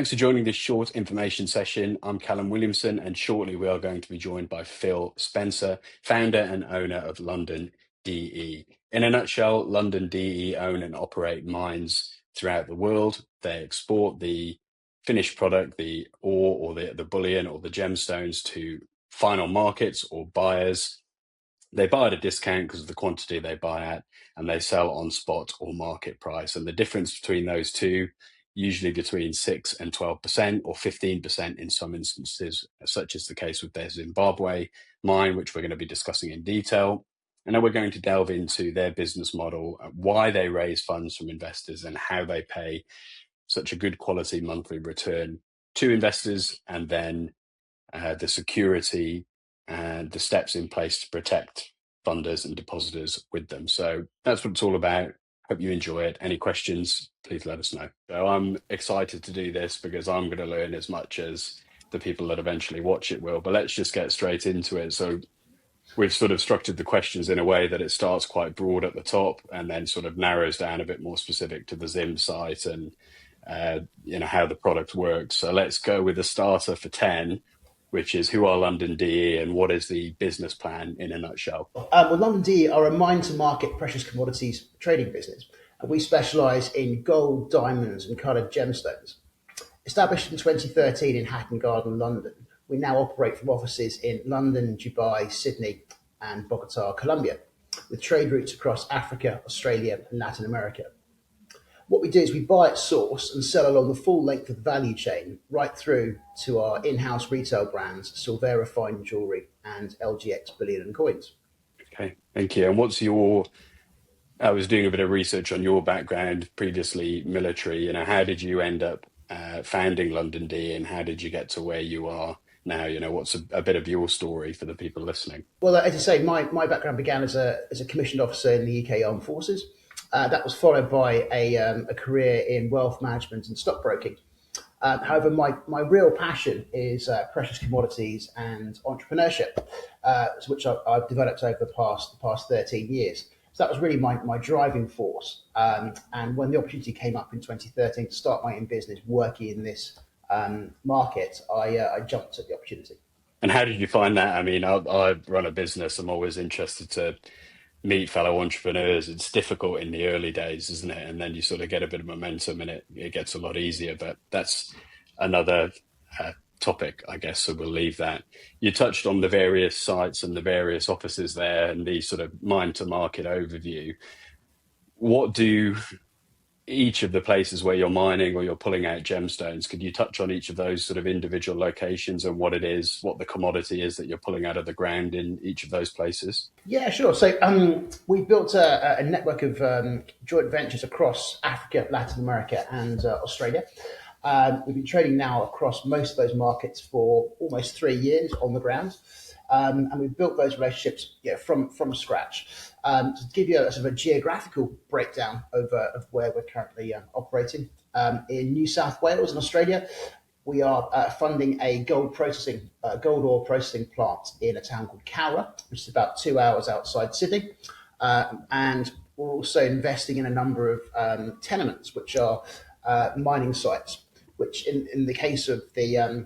Thanks for joining this short information session. I'm Callum Williamson, and shortly we are going to be joined by Phil Spencer, founder and owner of London DE. In a nutshell, London DE own and operate mines throughout the world. They export the finished product, the ore or the bullion or the gemstones to final markets or buyers. They buy at a discount because of the quantity they buy at, and they sell on spot or market price. And the difference between those two, usually between 6 and 12% or 15% in some instances, such as the case with their Zimbabwe mine, which we're going to be discussing in detail. And then we're going to delve into their business model, why they raise funds from investors, and how they pay such a good quality monthly return to investors, and then the security and the steps in place to protect funders and depositors with them. So that's what it's all about. Hope you enjoy it. Any questions, please let us know. So I'm excited to do this because I'm going to learn as much as the people that eventually watch it will. But let's just get straight into it. So we've sort of structured the questions in a way that it starts quite broad at the top and then sort of narrows down a bit more specific to the Zim site and how the product works. So let's go with the starter for 10, which is who are London DE and what is the business plan in a nutshell? Well, London DE are a mine-to-market precious commodities trading business, and we specialise in gold, diamonds, and coloured gemstones. Established in 2013 in Hatton Garden, London, we now operate from offices in London, Dubai, Sydney, and Bogota, Colombia, with trade routes across Africa, Australia, and Latin America. What we do is we buy at source and sell along the full length of the value chain, right through to our in-house retail brands, Silvera Fine Jewellery and LGX Bullion and Coins. Okay, thank you. And I was doing a bit of research on your background, previously military. How did you end up founding London DE, and how did you get to where you are now? What's a bit of your story for the people listening? Well, as I say, my background began as a commissioned officer in the UK Armed Forces. That was followed by a career in wealth management and stockbroking. However, my real passion is precious commodities and entrepreneurship, which I've developed over the past 13 years. So that was really my driving force. And when the opportunity came up in 2013 to start my own business working in this market, I jumped at the opportunity. And how did you find that? I mean, I run a business. I'm always interested to meet fellow entrepreneurs. It's difficult in the early days, isn't it? And then you sort of get a bit of momentum and it gets a lot easier. But that's another topic, I guess. So we'll leave that. You touched on the various sites and the various offices there and the sort of mine to market overview. What do each of the places where you're mining or you're pulling out gemstones, could you touch on each of those sort of individual locations and what it is, what the commodity is that you're pulling out of the ground in each of those places? Yeah, sure. So we built a network of joint ventures across Africa, Latin America, and Australia. We've been trading now across most of those markets for almost 3 years on the ground. And we've built those relationships from scratch. To give you a sort of a geographical breakdown of where we're currently operating, in New South Wales in Australia, we are funding a gold ore processing plant in a town called Cowra, which is about 2 hours outside Sydney. And we're also investing in a number of tenements, which are mining sites, which in the case of the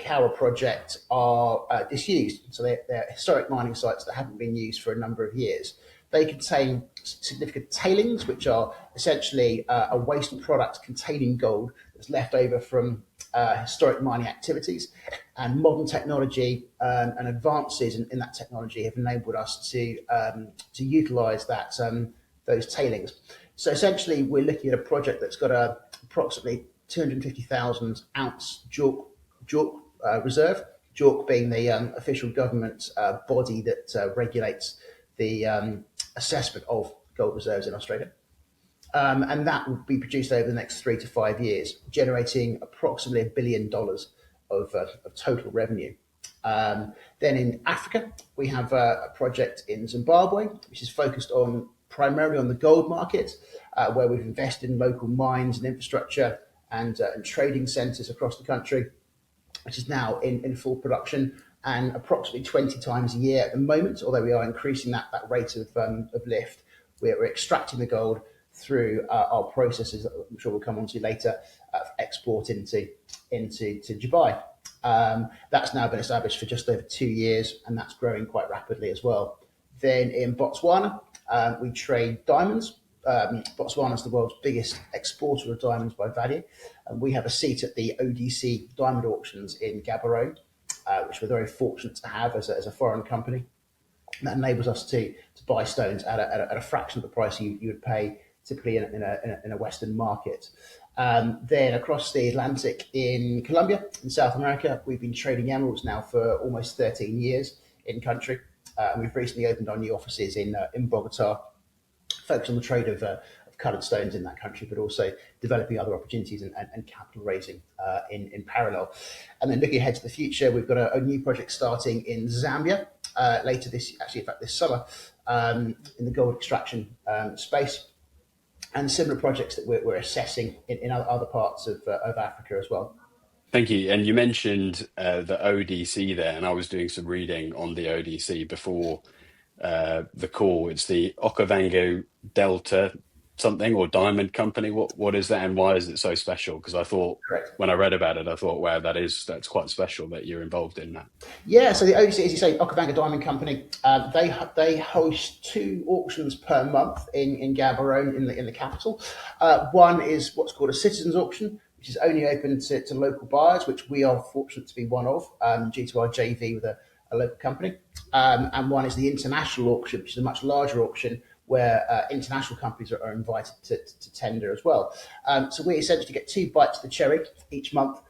Cowra project are disused. So they're historic mining sites that haven't been used for a number of years. They contain significant tailings, which are essentially a waste product containing gold that's left over from historic mining activities. And modern technology and advances in that technology have enabled us to utilise those tailings. So essentially, we're looking at a project that's got approximately 250,000 ounce JORC reserve, JORC being the official government body that regulates the assessment of gold reserves in Australia. And that will be produced over the next 3 to 5 years, generating approximately $1 billion of total revenue. Then in Africa, we have a project in Zimbabwe, which is focused primarily on the gold market, where we've invested in local mines and infrastructure and trading centres across the country, which is now in full production and approximately 20 times a year at the moment, although we are increasing that rate of lift. We're extracting the gold through our processes that I'm sure we'll come on to later, export into Dubai. That's now been established for just over 2 years, and that's growing quite rapidly as well. Then in Botswana, we trade diamonds. Botswana is the world's biggest exporter of diamonds by value, and we have a seat at the ODC diamond auctions in Gaborone, which we're very fortunate to have as a foreign company. And that enables us to buy stones at a fraction of the price you would pay typically in a Western market. Then across the Atlantic in Colombia, in South America, we've been trading emeralds now for almost 13 years in country. And we've recently opened our new offices in Bogota, focused on the trade of coloured stones in that country, but also developing other opportunities and capital raising in parallel. And then looking ahead to the future, we've got a new project starting in Zambia later this summer, in the gold extraction space, and similar projects that we're assessing in other parts of Africa as well. Thank you. And you mentioned the ODC there, and I was doing some reading on the ODC before the call. It's the Okavango Delta something or Diamond Company. What is that, and why is it so special? Because I thought Correct. when I read about it, I thought, wow, that's quite special that you're involved in that. Yeah, so the ODC, as you say, Okavango Diamond Company, they host 2 auctions per month in Gaborone in the capital. One is what's called a citizens auction, which is only open to local buyers, which we are fortunate to be one of due to our JV with a local company. And one is the international auction, which is a much larger auction where international companies are invited to tender as well. So we essentially get 2 bites of the cherry each month.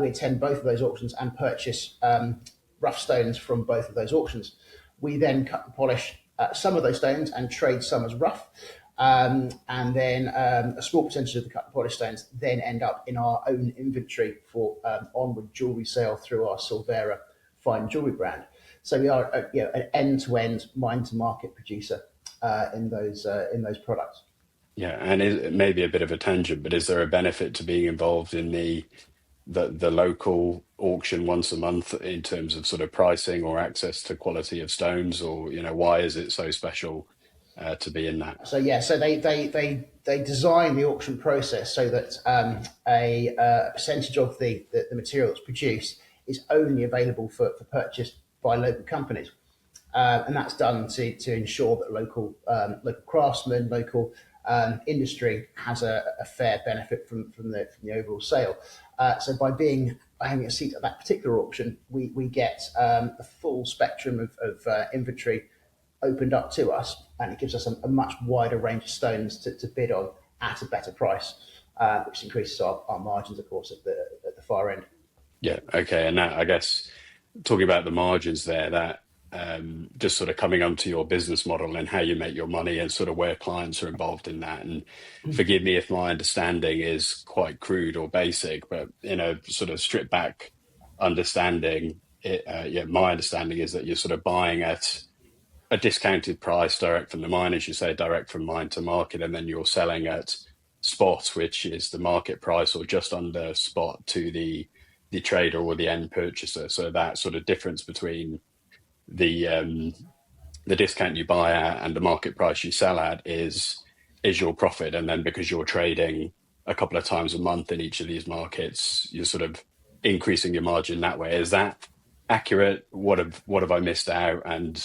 We attend both of those auctions and purchase rough stones from both of those auctions. We then cut and polish some of those stones and trade some as rough. And then a small percentage of the cut and polish stones then end up in our own inventory for onward jewellery sale through our Silvera fine jewellery brand. So we are an end-to-end mine-to-market producer in those products. Yeah, and it may be a bit of a tangent, but is there a benefit to being involved in the local auction once a month in terms of sort of pricing or access to quality of stones, or why is it so special to be in that? So yeah, so they design the auction process so that a percentage of the material that's produced is only available for purchase by local companies. And that's done to ensure that local craftsmen, local industry has a fair benefit from the overall sale. So by having a seat at that particular auction, we get the full spectrum of inventory opened up to us, and it gives us a much wider range of stones to bid on at a better price, which increases our margins, of course, at the far end. Yeah, okay. And that, I guess, talking about the margins there, that just sort of coming onto your business model and how you make your money and sort of where clients are involved in that. And forgive me if my understanding is quite crude or basic, but sort of stripped back understanding, my understanding is that you're sort of buying at a discounted price direct from the mine, as you say, direct from mine to market, and then you're selling at spot, which is the market price or just under spot to the trader or the end purchaser. So that sort of difference between the discount you buy at and the market price you sell at is your profit. And then because you're trading a couple of times a month in each of these markets, you're sort of increasing your margin that way. Is that accurate? What have I missed out? And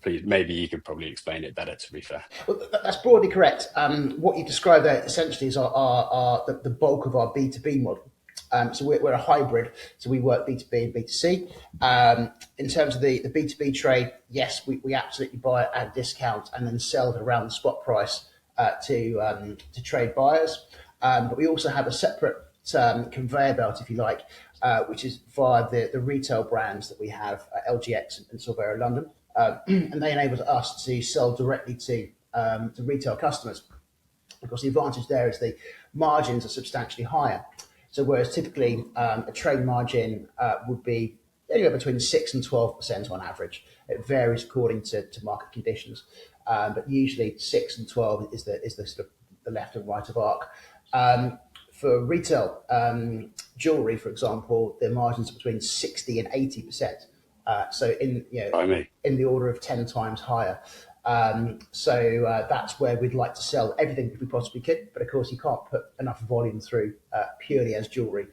please, maybe you could probably explain it better, to be fair. Well, that's broadly correct. What you described there essentially is the bulk of our B2B model. So we're a hybrid, so we work B2B and B2C. In terms of the B2B trade, yes, we absolutely buy it at a discount and then sell it around the spot price to trade buyers. But we also have a separate conveyor belt, if you like, which is via the retail brands that we have, LGX and Silvera London. And they enable us to sell directly to retail customers. Of course, the advantage there is the margins are substantially higher. So whereas typically a trade margin would be anywhere between 6 and 12% on average. It varies according to market conditions, but usually 6 and 12 is the sort of the left and right of arc. For retail jewelry, for example, their margins are between 60 and 80%. So in the order of 10 times higher. So that's where we'd like to sell everything we possibly could. But of course, you can't put enough volume through purely as jewellery.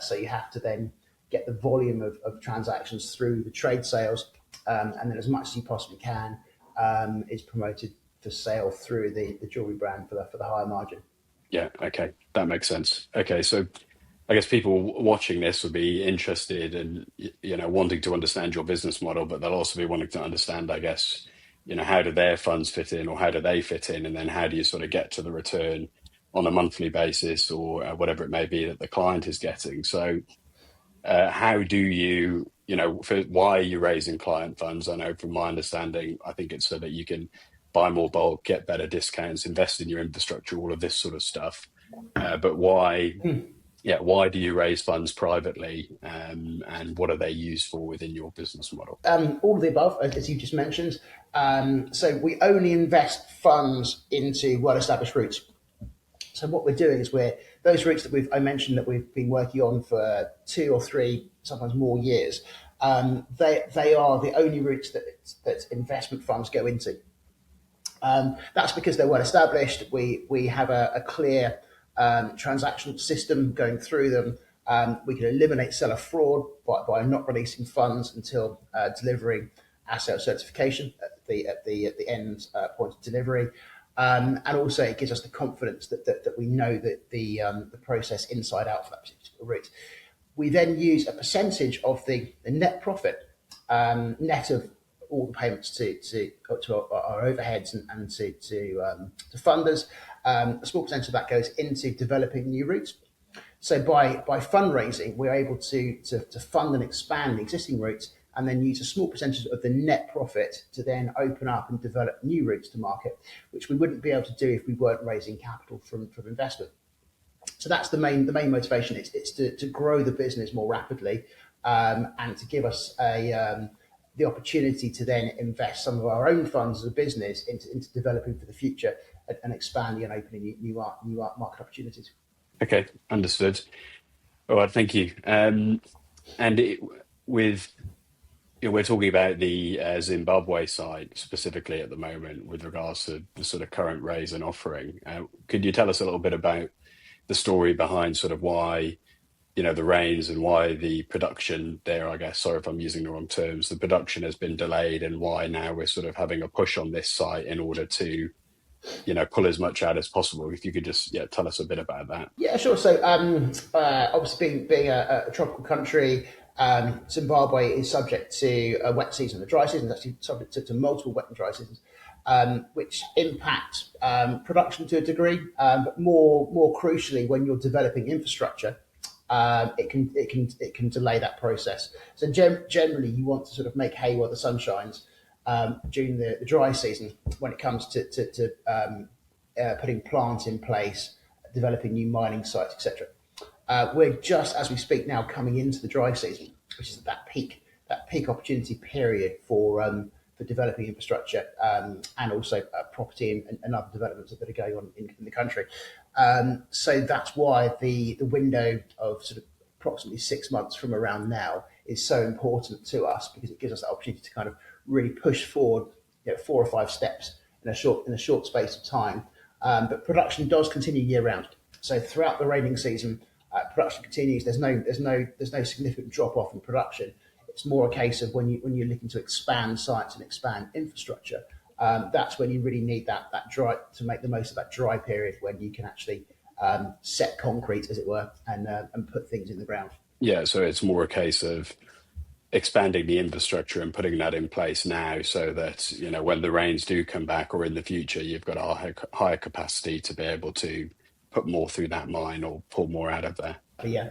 So you have to then get the volume of transactions through the trade sales, and then as much as you possibly can is promoted for sale through the jewellery brand for the higher margin. Yeah, okay, that makes sense. Okay, so I guess people watching this would be interested in, wanting to understand your business model, but they'll also be wanting to understand, I guess, how do their funds fit in, or how do they fit in, and then how do you sort of get to the return on a monthly basis, or whatever it may be that the client is getting. So how do you, why are you raising client funds? I know from my understanding, I think it's so that you can buy more bulk, get better discounts, invest in your infrastructure, all of this sort of stuff. But why? Yeah, why do you raise funds privately, and what are they used for within your business model? All of the above, as you just mentioned. So we only invest funds into well-established routes. So what we're doing is those routes that I mentioned that we've been working on for 2 or 3, sometimes more years. They are the only routes that investment funds go into. That's because they're well established. We have a clear transactional system going through them. We can eliminate seller fraud by not releasing funds until delivering asset certification at the end point of delivery. And also it gives us the confidence that we know that the process inside out for that particular route. We then use a percentage of the net profit, net of all the payments to our overheads and to funders. A small percentage of that goes into developing new routes. So by fundraising, we're able to fund and expand the existing routes, and then use a small percentage of the net profit to then open up and develop new routes to market, which we wouldn't be able to do if we weren't raising capital from investment. So that's the main motivation. It's to grow the business more rapidly, and to give us the opportunity to then invest some of our own funds as a business into developing for the future, and expanding and opening new market opportunities. Okay, understood. All right, thank you. We're talking about the Zimbabwe side specifically at the moment with regards to the sort of current raise and offering. Could you tell us a little bit about the story behind sort of why, the rains, and why the production there, I guess, sorry if I'm using the wrong terms, the production has been delayed, and why now we're sort of having a push on this site in order to, pull as much out as possible? If you could just tell us a bit about that. Yeah, sure. So obviously being a tropical country, Zimbabwe is subject to a wet season and a dry season. It's actually subject to multiple wet and dry seasons, which impact production to a degree, but more crucially, when you're developing infrastructure, it can delay that process. So generally, you want to sort of make hay while the sun shines during the dry season when it comes to putting plants in place, developing new mining sites, etc. We're just, as we speak now, coming into the dry season, which is that peak opportunity period for developing infrastructure, and also property and other developments that are going on in the country. So that's why the window of sort of approximately 6 months from around now is so important to us, because it gives us that opportunity to kind of really push forward 4 or 5 steps in a short space of time. But production does continue year round. So throughout the raining season, production continues. There's no significant drop off in production. It's more a case of when you're looking to expand sites and expand infrastructure, that's when you really need that dry, to make the most of that dry period when you can actually set concrete, as it were, and put things in the ground. Yeah, so it's more a case of expanding the infrastructure and putting that in place now, so that when the rains do come back, or in the future, you've got a higher capacity to be able to put more through that mine or pull more out of there. Yeah.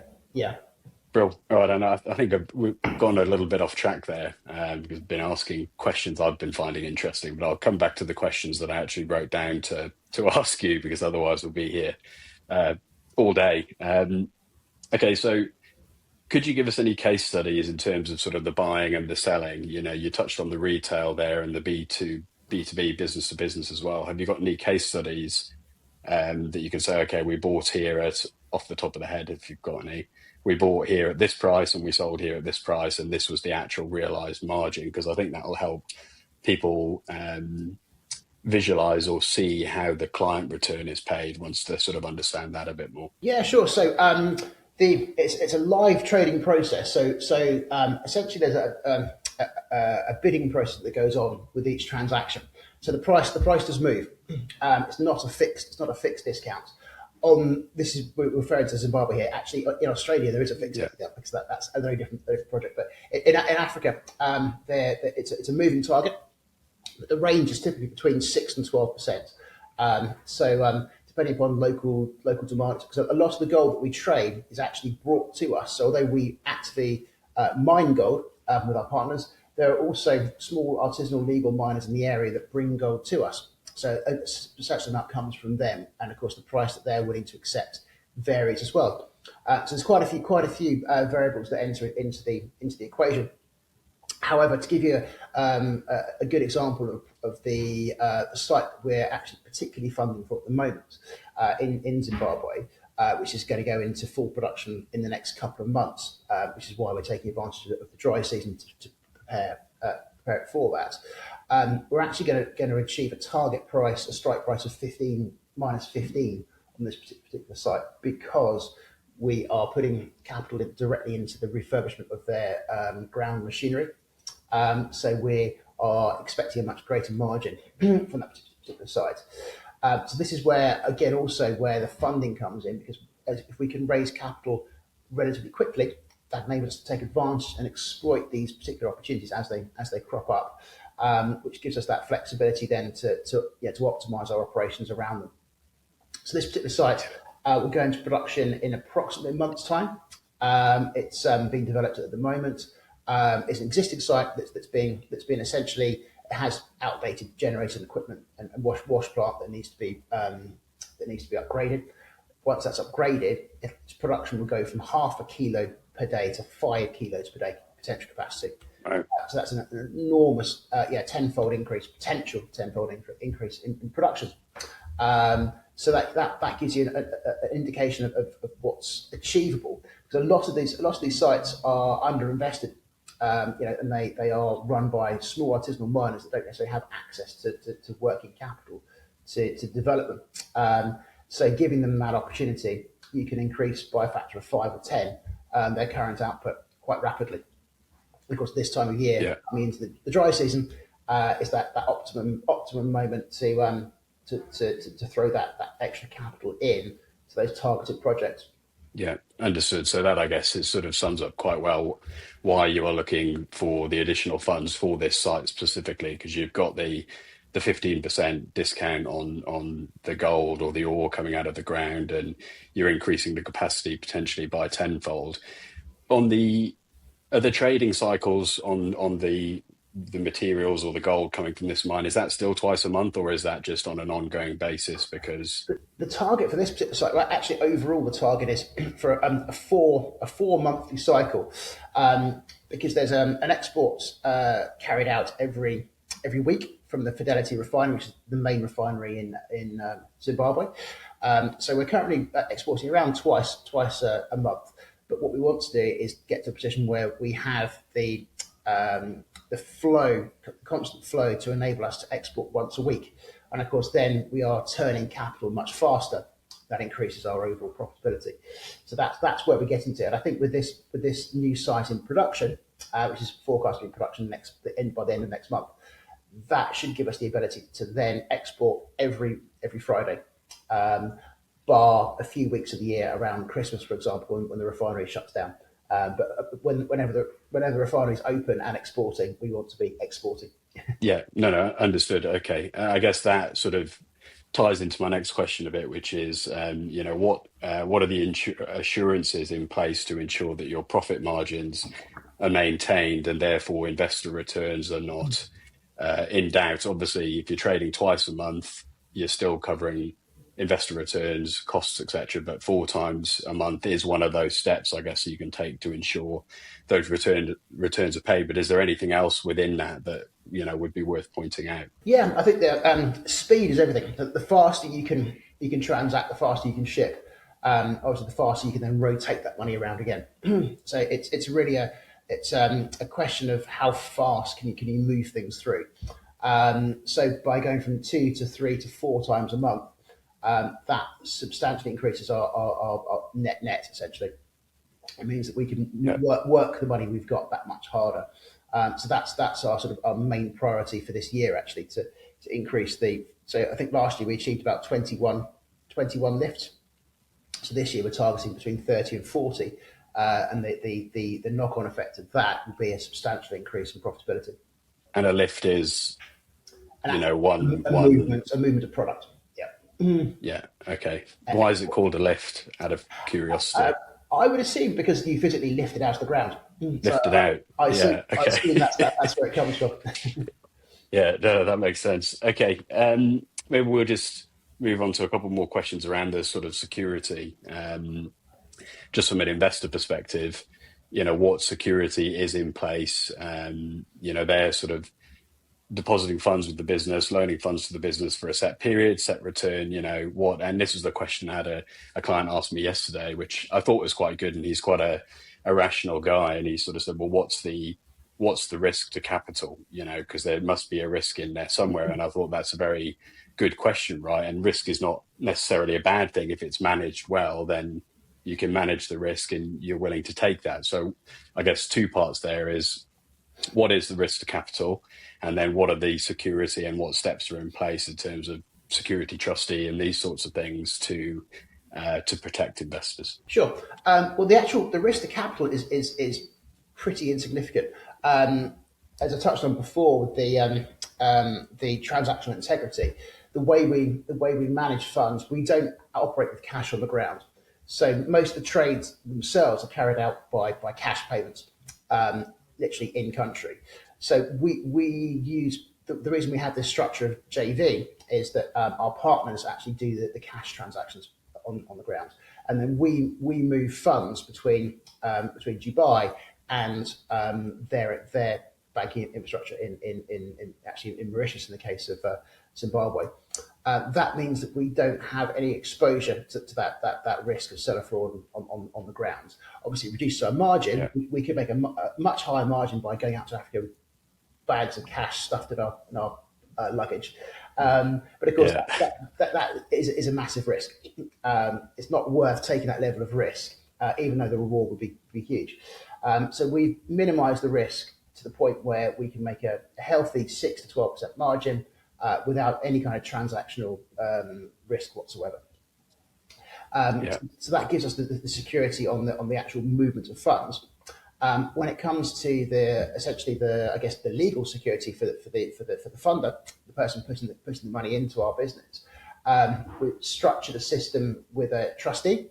Brilliant. All right, and I think we've gone a little bit off track there, because I've been asking questions I've been finding interesting, but I'll come back to the questions that I actually wrote down to ask you, because otherwise we'll be here all day. Okay, so could you give us any case studies in terms of sort of the buying and the selling? You touched on the retail there and the B2B, business to business as well. Have you got any case studies that you can say, okay, we bought here at, off the top of the head, if you've got any, we bought here at this price and we sold here at this price, and this was the actual realized margin? Because I think that'll help people visualize or see how the client return is paid once they sort of understand that a bit more? Yeah, sure. So it's a live trading process. So essentially, there's a bidding process that goes on with each transaction. So the price does move. It's not a fixed discount. This is we're referring to Zimbabwe here. Actually, in Australia there is a fixed Yeah. discount because that's a very different project. But in Africa, it's a moving target. The range is typically between 6 and 12%. Depending upon local demand, because a lot of the gold that we trade is actually brought to us. So although we actively mine gold with our partners, there are also small artisanal legal miners in the area that bring gold to us. So a substantial amount comes from them, and of course the price that they're willing to accept varies as well. So there's quite a few variables that enter into the equation. However, to give you a good example of the site we're actually particularly funding for at the moment in Zimbabwe, which is going to go into full production in the next couple of months, which is why we're taking advantage of the dry season to prepare it for that. We're actually going to achieve a strike price of 15 minus 15 on this particular site because we are putting capital directly into the refurbishment of their ground machinery. So we are expecting a much greater margin from that particular site. So this is where, again, also where the funding comes in, because if we can raise capital relatively quickly, that enables us to take advantage and exploit these particular opportunities as they crop up, which gives us that flexibility then to optimize our operations around them. So this particular site will go into production in approximately a month's time. It's being developed at the moment. It's an existing site that's been essentially, it has outdated generating equipment and wash plant that needs to be upgraded. Once that's upgraded, its production will go from half a kilo per day to 5 kilos per day potential capacity. Right. So that's an enormous, tenfold increase, potential tenfold increase in production. So that gives you an indication of what's achievable. Because a lot of these sites are underinvested, and they are run by small artisanal miners that don't necessarily have access to working capital to develop them. So giving them that opportunity, you can increase by a factor of 5 or 10 their current output quite rapidly. Of course, this time of year, Yeah. coming into the dry season, is that optimum moment to throw that extra capital in to those targeted projects. Yeah, understood. So that, I guess, it sort of sums up quite well why you are looking for the additional funds for this site specifically, because you've got the 15% discount on the gold or the ore coming out of the ground, and you're increasing the capacity potentially by tenfold. On the Are the trading cycles on the materials or the gold coming from this mine, is that still twice a month, or is that just on an ongoing basis? Because The target for this particular site, well, actually overall the target is for a four monthly cycle, because there's an export carried out every week from the Fidelity refinery, which is the main refinery in Zimbabwe. So we're currently exporting around twice a month. But what we want to do is get to a position where we have the constant flow to enable us to export once a week. And of course, then we are turning capital much faster. That increases our overall profitability. So that's where we're getting to. And I think with this new site in production, which is forecast to be in production by the end of next month, that should give us the ability to then export every Friday. Bar a few weeks of the year around Christmas, for example, when the refinery shuts down. But whenever the refinery is open and exporting, we want to be exporting. yeah, no, understood. Okay, I guess that sort of ties into my next question a bit, which is, what are the assurances in place to ensure that your profit margins are maintained and therefore investor returns are not in doubt? Obviously, if you're trading twice a month, you're still covering investor returns, costs, etc. But 4 times a month is one of those steps, I guess, you can take to ensure those returns are paid. But is there anything else within that would be worth pointing out? Yeah, I think that speed is everything. The faster you can transact, the faster you can ship. Obviously, the faster you can then rotate that money around again. So it's really a question of how fast can you move things through. So by going from 2 to 3 to 4 times a month, that substantially increases our net essentially. It means that we can Yeah. work the money we've got that much harder. So that's our sort of our main priority for this year, actually, to increase the. So I think last year we achieved about 21 lifts. So this year we're targeting between 30 and 40, and the knock on effect of that will be a substantial increase in profitability. And a lift is, And one, a movement of product. Yeah. yeah. Okay. Why is it called a lift out of curiosity? I would assume because you physically lift it out of the ground. So Lifted out. Yeah. I assume Okay. that's where it comes from. Yeah, no, that makes sense. Okay. Maybe we'll just move on to a couple more questions around the sort of security. Just from an investor perspective, what security is in place. They're sort of depositing funds with the business, loaning funds to the business for a set period, set return, and this was the question I had a client asked me yesterday, which I thought was quite good. And he's quite a rational guy. And he sort of said, well, what's the risk to capital? Because there must be a risk in there somewhere. And I thought that's a very good question, right? And risk is not necessarily a bad thing. If it's managed well, then you can manage the risk and you're willing to take that. So I guess two parts there is, what is the risk to capital? And then what are the security and what steps are in place in terms of security trustee and these sorts of things to protect investors? Sure. Well, the risk to capital is pretty insignificant. As I touched on before with the transactional integrity, the way we manage funds, we don't operate with cash on the ground. So most of the trades themselves are carried out by cash payments, literally in country. So we use the reason we have this structure of JV is that our partners actually do the cash transactions on the ground, and then we move funds between Dubai and their banking infrastructure in actually in Mauritius in the case of Zimbabwe. That means that we don't have any exposure to that risk of seller fraud on the ground. Obviously, it reduces our margin. Yeah. We could make a much higher margin by going out to Africa with bags of cash stuffed in our luggage. But of course, Yeah. that is a massive risk. It's not worth taking that level of risk, even though the reward would be huge. So we minimise the risk to the point where we can make a healthy 6 to 12% margin without any kind of transactional risk whatsoever. Yeah. So that gives us the security on the actual movement of funds. When it comes to the legal security for the funder, the person putting the money into our business, we've structured a system with a trustee.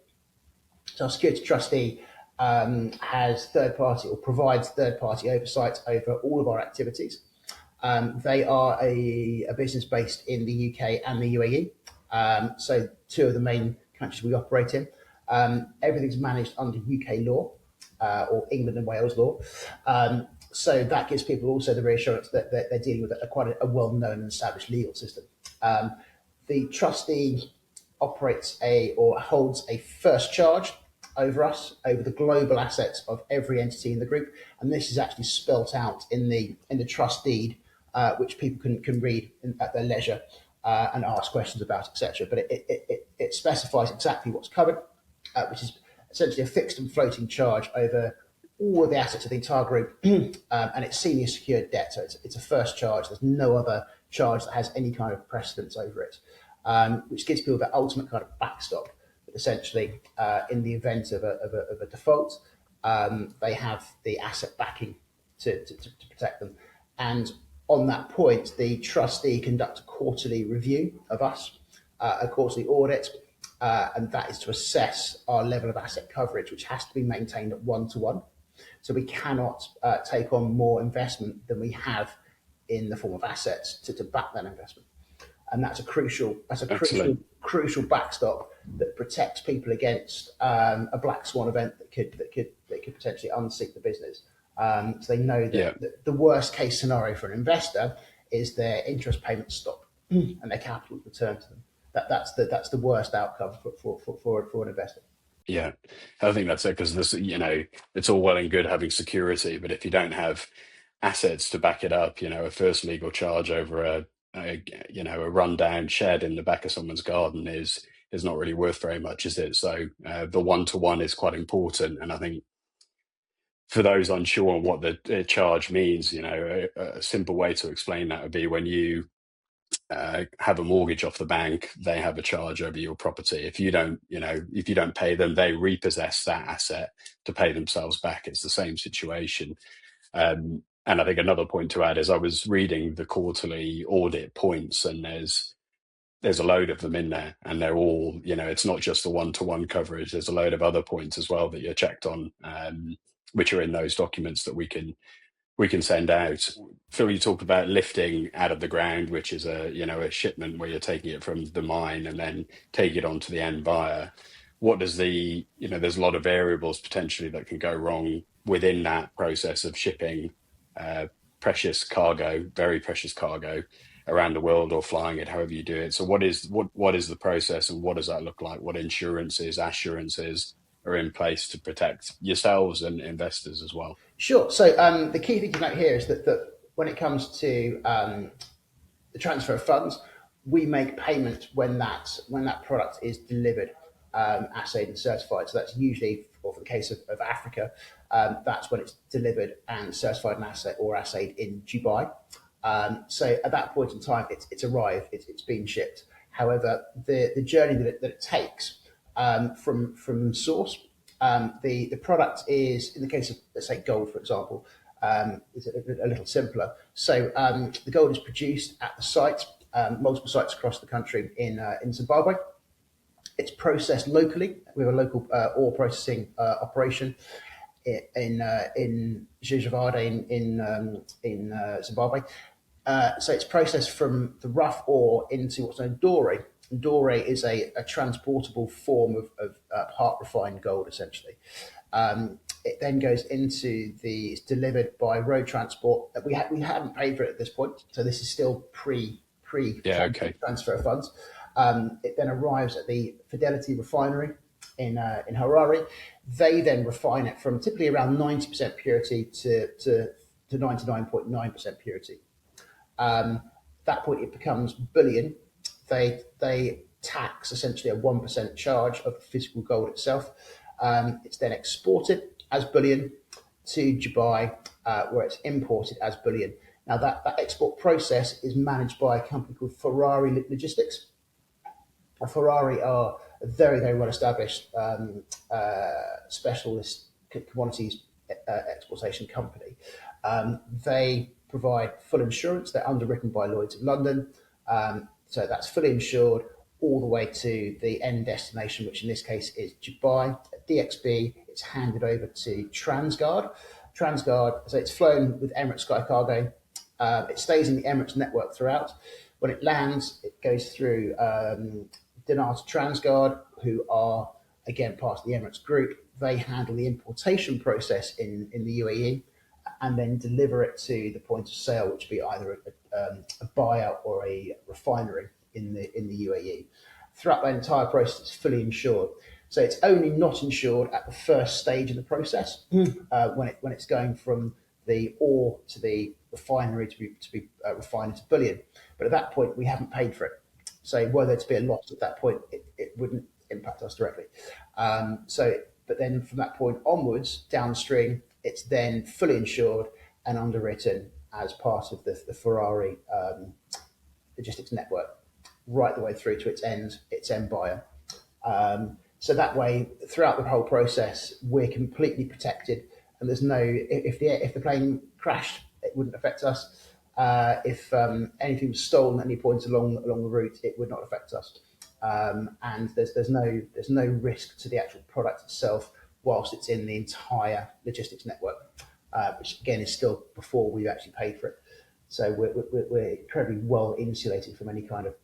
So our security trustee has third party or provides third party oversight over all of our activities. They are a business based in the UK and the UAE, so two of the main countries we operate in. Everything's managed under UK law. Or England and Wales law. So that gives people also the reassurance that they're dealing with quite a well-known and established legal system. The trustee operates or holds a first charge over us, over the global assets of every entity in the group, and this is actually spelt out in the trust deed, which people can read at their leisure and ask questions about, etc. But it specifies exactly what's covered, which is essentially a fixed and floating charge over all of the assets of the entire group, and it's senior secured debt. So it's a first charge. There's no other charge that has any kind of precedence over it, which gives people the ultimate kind of backstop. But essentially, in the event of a default, they have the asset backing to protect them. And on that point, the trustee conducts a quarterly review of us, a quarterly audit, and that is to assess our level of asset coverage, which has to be maintained at 1-to-1. So we cannot take on more investment than we have in the form of assets to back that investment, and that's a crucial backstop that protects people against a black swan event that could potentially unseat the business. So they know that the worst case scenario for an investor is their interest payments stop and their capital is returned to them. That's the worst outcome for an investor. Yeah, I think that's it, because this, it's all well and good having security, but if you don't have assets to back it up. A first legal charge over a rundown shed in the back of someone's garden is not really worth very much, is it? So the one-to-one is quite important, and I think for those unsure on what the charge means, a simple way to explain that would be when you have a mortgage off the bank, they have a charge over your property. If you don't pay them, they repossess that asset to pay themselves back. It's the same situation. And I think another point to add is I was reading the quarterly audit points, and there's a load of them in there, and they're all, it's not just the one-to-one coverage. There's a load of other points as well that you're checked on, which are in those documents that we can send out. Phil, you talked about lifting out of the ground, which is a shipment where you're taking it from the mine and then take it on to the end buyer. What does there's a lot of variables potentially that can go wrong within that process of shipping precious cargo, very precious cargo around the world, or flying it, however you do it. So what is the process, and what does that look like? What insurances, assurances are in place to protect yourselves and investors as well? Sure. So the key thing to note here is that when it comes to the transfer of funds, we make payment when that product is delivered, assayed and certified. So that's usually, or for the case of Africa, that's when it's delivered and certified and assayed in Dubai. So at that point in time, it's arrived, it's been shipped. However, the journey that it takes from source, the product is, in the case of, let's say, gold, for example, is a little simpler. So the gold is produced at the site, multiple sites across the country in Zimbabwe. It's processed locally. We have a local ore processing operation in Jijavade in Zimbabwe. So it's processed from the rough ore into what's known as doré. Doré is a transportable form of part refined gold, essentially. It then goes it's delivered by road transport. We haven't paid for it at this point, so this is still pre Yeah, okay. transfer of funds. It then arrives at the Fidelity refinery in Harare. They then refine it from typically around 90% purity to 99.9% purity. That point, it becomes bullion. They tax essentially a 1% charge of the physical gold itself. It's then exported as bullion to Dubai, where it's imported as bullion. Now that export process is managed by a company called Ferrari Logistics. Ferrari are a very, very well established specialist commodities exportation company. They provide full insurance. They're underwritten by Lloyd's of London. So that's fully insured all the way to the end destination, which in this case is Dubai. At DXB, it's handed over to Transguard. Transguard, so it's flown with Emirates Sky Cargo. It stays in the Emirates network throughout. When it lands, it goes through Dinar to Transguard, who are, again, part of the Emirates group. They handle the importation process in the UAE and then deliver it to the point of sale, which would be either a buyer or a refinery in the UAE. Throughout that entire process, it's fully insured. So it's only not insured at the first stage of the process, when it's going from the ore to the refinery to be refined into bullion. But at that point, we haven't paid for it. So were there to be a loss at that point, it wouldn't impact us directly. But then from that point onwards, downstream, it's then fully insured and underwritten as part of the Ferrari logistics network, right the way through to its end buyer. So that way, throughout the whole process, we're completely protected, and there's no, if the plane crashed, it wouldn't affect us. If anything was stolen at any point along the route, it would not affect us. And there's no risk to the actual product itself whilst it's in the entire logistics network, which again is still before we've actually paid for it. So we're incredibly well insulated from any kind of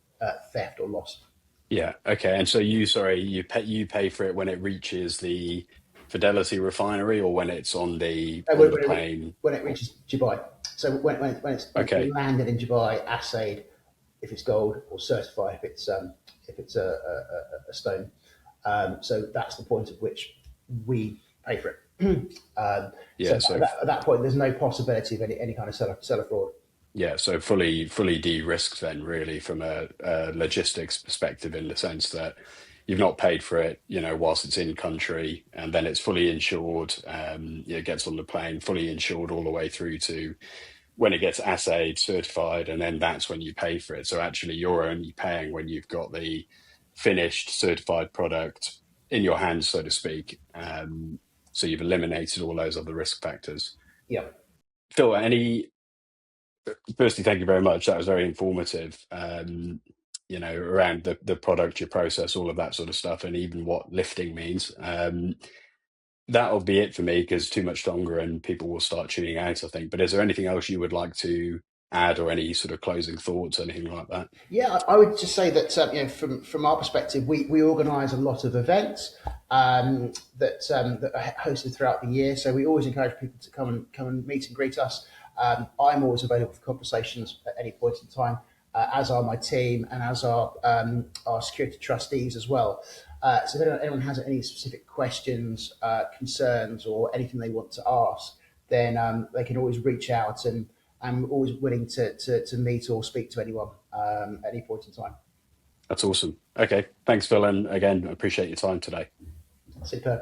theft or loss. Yeah. Okay. And so you pay for it when it reaches the Fidelity refinery, or when it's on the plane? When it reaches Dubai. So when it's Okay. landed in Dubai, assayed if it's gold, or certified if it's a stone. So that's the point at which we pay for it. So Yeah, so at that point, there's no possibility of any kind of seller fraud. yeah, so fully de-risked then, really, from a logistics perspective, in the sense that you've not paid for it, whilst it's in country, and then it's fully insured. It gets on the plane, fully insured all the way through to when it gets assayed, certified, and then that's when you pay for it. So actually, you're only paying when you've got the finished certified product in your hands, so to speak. So you've eliminated all those other risk factors. Yeah. Phil, firstly, thank you very much. That was very informative. Around the product, your process, all of that sort of stuff, and even what lifting means. That'll be it for me, because too much longer and people will start tuning out, I think. But is there anything else you would like to add, or any sort of closing thoughts, anything like that? Yeah, I would just say that from our perspective, we organise a lot of events that are hosted throughout the year. So we always encourage people to come and meet and greet us. I'm always available for conversations at any point in time, as are my team and as are our security trustees as well. So if anyone has any specific questions, concerns, or anything they want to ask, then they can always reach out, and I'm always willing to meet or speak to anyone at any point in time. That's awesome. Okay, thanks, Phil, and again, appreciate your time today. Superb.